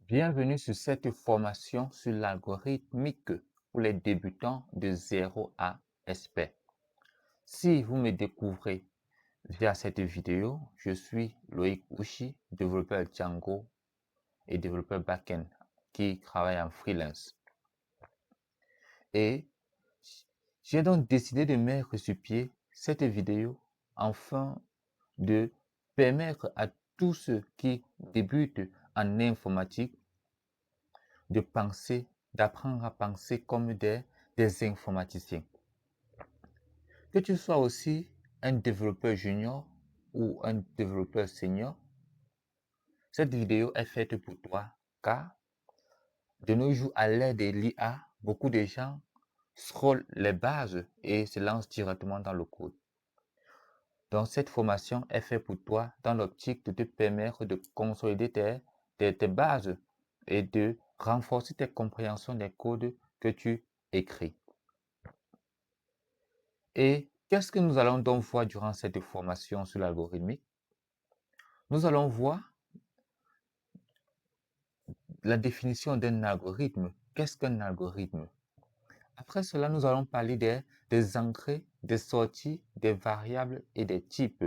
Bienvenue sur cette formation sur l'algorithmique pour les débutants de 0 à expert. Si vous me découvrez via cette vidéo, je suis Loïc Ouchi, développeur Django et développeur backend qui travaille en freelance. Et j'ai donc décidé de mettre sur pied cette vidéo afin de permettre à tous ceux qui débutent en informatique de penser, d'apprendre à penser comme des informaticiens. Que tu sois aussi un développeur junior ou un développeur senior, cette vidéo est faite pour toi car de nos jours, à l'aide de l'IA, beaucoup de gens scrollent les bases et se lancent directement dans le code. Donc, cette formation est faite pour toi dans l'optique de te permettre de consolider tes bases et de renforcer tes compréhensions des codes que tu écris. Et qu'est-ce que nous allons donc voir durant cette formation sur l'algorithmique? Nous allons voir la définition d'un algorithme. Qu'est-ce qu'un algorithme? Après cela, nous allons parler des entrées, des sorties, des variables et des types.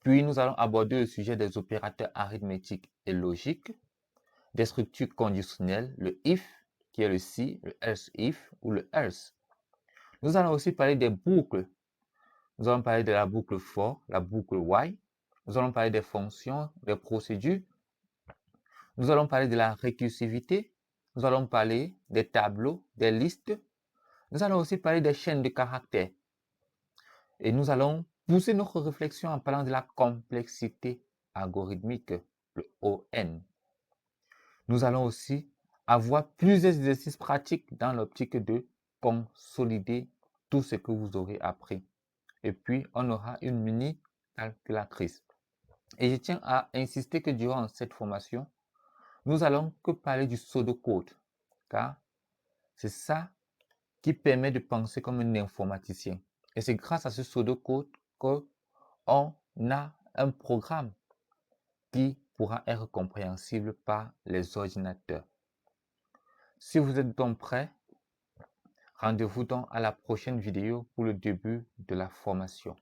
Puis, nous allons aborder le sujet des opérateurs arithmétiques et logiques, des structures conditionnelles, le if, qui est le si, le else if ou le else. Nous allons aussi parler des boucles. Nous allons parler de la boucle for, la boucle while. Nous allons parler des fonctions, des procédures. Nous allons parler de la récursivité. Nous allons parler des tableaux, des listes. Nous allons aussi parler des chaînes de caractères. Et nous allons pousser notre réflexion en parlant de la complexité algorithmique, le ON. Nous allons aussi avoir plusieurs exercices pratiques dans l'optique de consolider tout ce que vous aurez appris. Et puis, on aura une mini calculatrice. Et je tiens à insister que durant cette formation, nous allons que parler du pseudocode, car c'est ça qui permet de penser comme un informaticien. Et c'est grâce à ce pseudocode qu'on a un programme qui pourra être compréhensible par les ordinateurs. Si vous êtes donc prêts, rendez-vous donc à la prochaine vidéo pour le début de la formation.